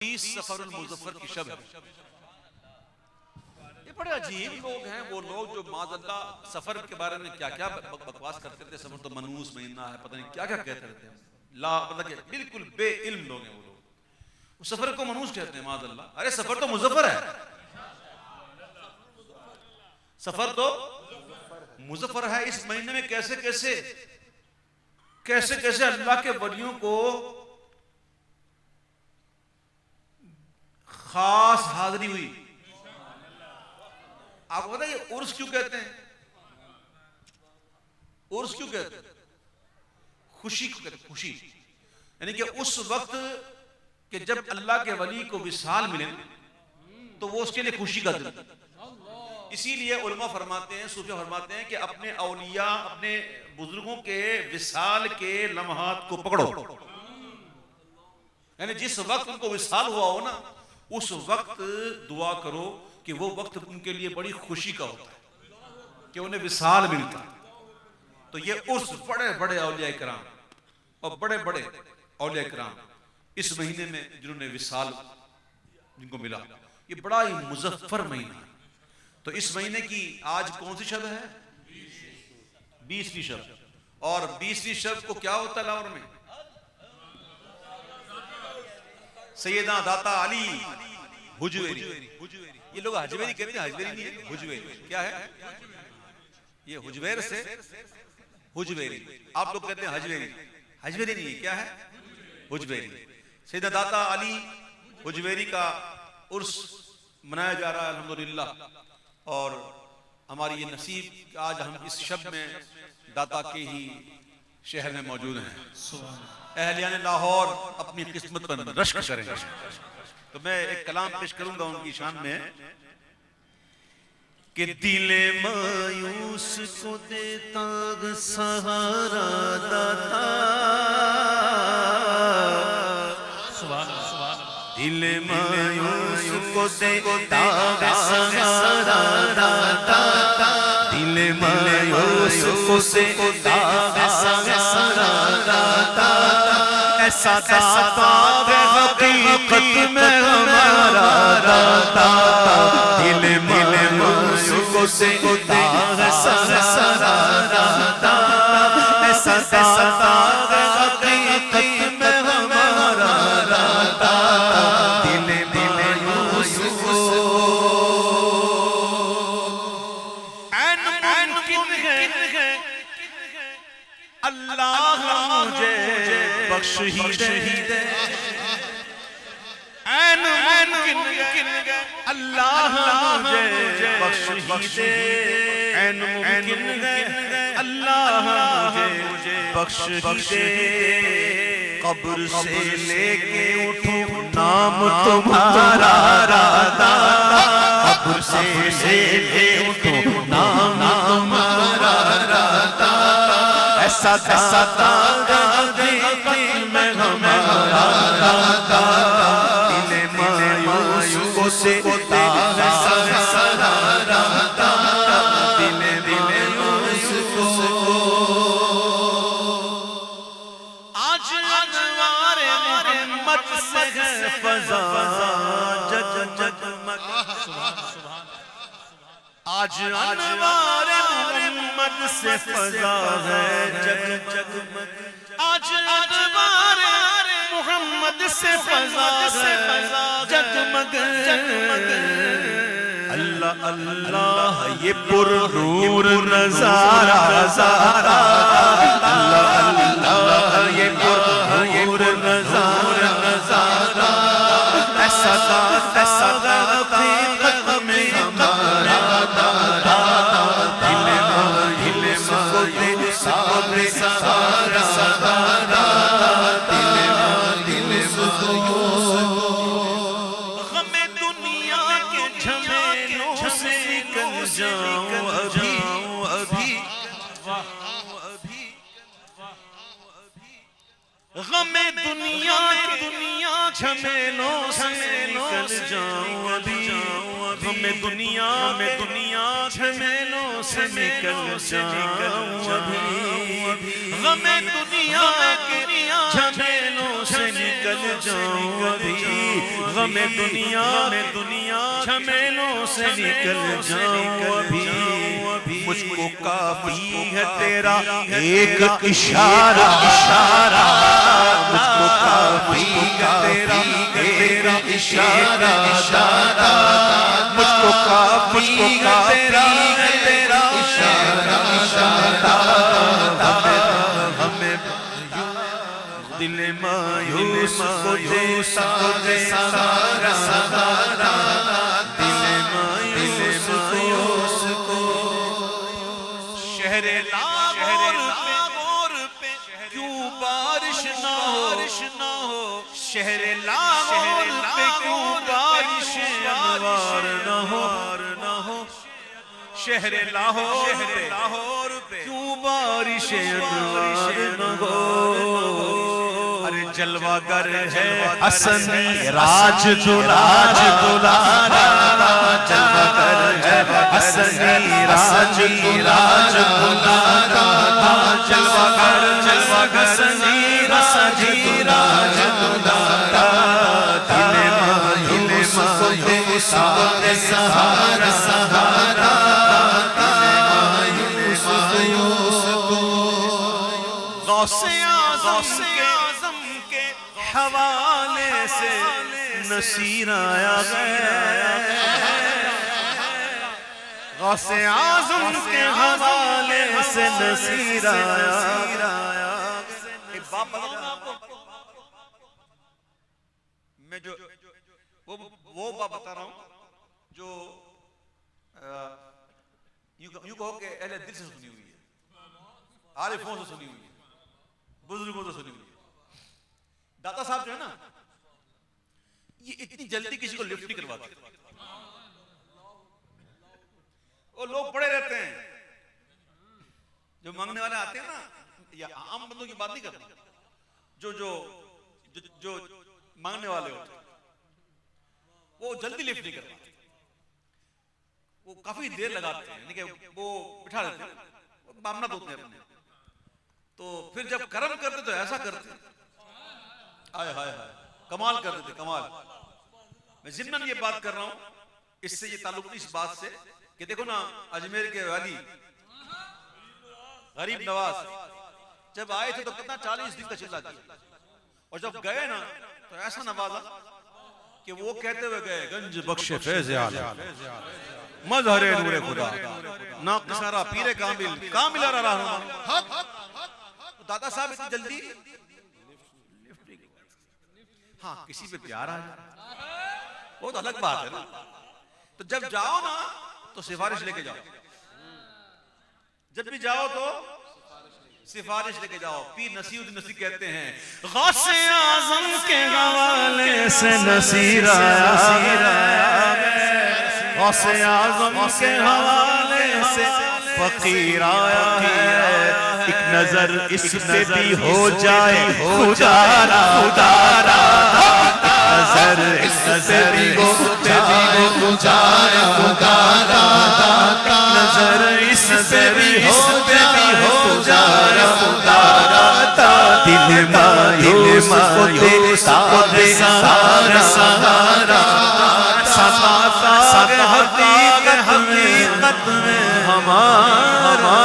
سفر المظفر کی شب ہے. یہ بڑے عجیب لوگ ہیں وہ لوگ جو معاذ اللہ سفر کے بارے میں کیا کیا بکواس کرتے تھے. سفر تو منحوس مہینہ ہے, پتہ نہیں کیا کیا کہتے رہتے ہیں. لا مطلب کہ بالکل بے علم لوگ ہیں وہ لوگ. وہ سفر کو منحوس کہتے ہیں معاذ اللہ. ارے سفر تو مظفر ہے, سفر تو مظفر ہے. اس مہینے میں کیسے کیسے اللہ کے ولیوں کو خاص حاضری ہوئی. آپ کو پتا ہے یہ عرس کیوں کہتے ہیں؟ عرس کیوں کہتے ہیں؟ خوشی کو کہتے ہیں, خوشی. یعنی کہ اس وقت کہ جب اللہ کے ولی کو وصال ملے تو وہ اس کے لیے خوشی کا دن. اسی لیے علماء فرماتے ہیں, صوفیہ فرماتے ہیں کہ اپنے اولیاء, اپنے بزرگوں کے وصال کے لمحات کو پکڑو. یعنی جس وقت ان کو وصال ہوا ہو نا, اس وقت دعا کرو کہ وہ وقت ان کے لیے بڑی خوشی کا ہوتا ہے کہ انہیں وصال ملتا. تو یہ عرس بڑے بڑے اولیاء کرام اور بڑے بڑے اولیاء کرام اس مہینے میں جنہوں نے وصال جن کو ملا, یہ بڑا ہی مظفر مہینہ ہے. تو اس مہینے کی آج کون سی شب ہے؟ 20ویں شب. اور 20ویں شب کو کیا ہوتا ہے لاہور میں؟ سیدنا داتا علی حجویری. یہ لوگ حجویری کہتے ہیں, حجویری نہیں ہے, حجویری. کیا ہے یہ؟ حجویر سے حجویری. آپ لوگ کہتے ہیں حجویری, حجویری نہیں ہے. کیا ہے؟ حجویری. سیدنا داتا علی حجویری کا عرس منایا جا رہا ہے الحمدللہ. اور ہماری یہ نصیب کہ آج ہم اس شب میں داتا کے ہی شہر میں موجود ہیں. اہلیان لاہور اپنی قسمت پر رشک کریں. تو میں ایک کلام پیش کروں گا ان کی شان میں کہ دل مایوس کو دیتا سہارا داتا, دل مایوس کو دیتا سہارا داتا, دل مایوس کو دیتا سہارا داتا. ایسا داتا حقیقت میں ہمارا داتا, دل مایوس کو دیتا سہارا داتا. ایسا داتا حقیقت میں ہمارا داتا, دل مایوس کو. این ممکن ہے اللہ مجھے بخش ہی دے, این ممکن ہے اللہ مجھے بخش ہی دے, این ممکن ہے اللہ مجھے بخش ہی دے. قبر سے لے کے اٹھوں نام تمہارا داتا, قبر سے لے کے اٹھوں نام تمہارا داتا. ایسا داتا دل میں ہمارا داتا, دل مایوس کو دیتا سہارا داتا, دل مایوس کو. آج انوار محمد سے ہے فضا جگمگ, آج انوار محمد سے فضا ہے جگمگ, آج انوار محمد سے فضا ہے جگمگ. اللہ اللہ یہ پر نور نظارہ, اللہ اللہ یہ پر نور نظارہ. ایسا داتا حقیقت میں ہمارا داتا, دل مایوس کو دیتا سہارا داتا, دل مایوس کو. غم دنیا کے جھمیلوں سے نکل جاؤں ابھی, غم دنیا جھمیلوں سے نکل جاؤں ابھی, ہمیں دنیا میں جھمیلوں سے نکل جاؤں ابھی، ہمیں دنیا کے جھمیلوں سے نکل جاؤں ابھی، ہمیں دنیا جھمیلوں سے نکل جاؤں ابھی، مجھ کو کافی ہے تیرا ایک اشارہ، مجھ کو کافی ہے تیرا ایک اشارہ، مجھ کو کافی ہے تیرا اشارہ، ہمیں دل مایوس کو دے سہارا، دل مایوس کو شہر لاہور پہ کیوں بارش نہ ہو، شہر لاہور پہ کیوں بارش انوار نہ ہو، شہر لاہور پہ کیوں بارش انوار نہ ہو، ارے جلوہ گر ہے حسنی راج دلارا، جلوہ گر ہے حسنی راج دلارا، جلوہ گر حسنی راج دلارا، دل مایوس کو دے سہارا، غوث اعظم کے حوالے سے نصیر آیا ہے، غوث اعظم کے حوالے سے نصیر آیا، ایک بات بتاؤں آپ کو، میں جو وہ بات بتا رہا ہوں جو یوں کہو کہ اہل دل سے سنی ہوئی ہے، عارفوں سے سنی ہوئی ہے، بزرگوں سے سنی ہوئی ہے۔ داتا صاحب جو ہے نا، یہ اتنی جلدی کسی کو لفٹ نہیں کرواتے، وہ لوگ پڑے رہتے ہیں، جو مانگنے والے آتے ہیں نا، یا عام بندوں کی بات نہیں کرتے، جو مانگنے والے ہوتے ہیں وہ جلدی لفٹ نہیں کرواتے، وہ کافی دیر لگاتے ہیں، یعنی کہ وہ بٹھا دیتے ہیں، معاملات ہوتے ہیں اپنے، تو پھر جب کرم کرتے تو ایسا کرتے، آئے ہائے ہائے کمال کر دیتے، کمال۔ میں ضمن یہ بات کر رہا ہوں، اس سے یہ تعلق نہیں اس بات سے کہ دیکھو نا اجمیر کے والی غریب نواز جب آئے تھے تو کتنا 40 دن کا چلا کیا، اور جب گئے نا تو ایسا نوازا کہ وہ کہتے ہوئے گئے گنج بخش فیض عالم، مظہر نور خدا، ناقصارا پیر کامل، کامل رہنما۔ دادا صاحب اتنی جلدی، ہاں کسی پہ پیار آ جائے وہ تو الگ بات ہے نا، تو جب جاؤ نا تو سفارش لے کے جاؤ، جب بھی جاؤ تو سفارش لے کے جاؤ۔ پیر نصیر الدین نصیر کہتے ہیں غوث اعظم کے حوالے سے نصیر آیا، غوث اعظم کے حوالے سے فقیر آیا ہے، ایک نظر اس پہ بھی ہو جائے خدارا، نظر اس پہ بھی ہو جائے خدارا، نظر اس پہ بھی ہو جائے خدارا، دل مایوس کو دے سہارا، سماتا حقیقت میں ہمارا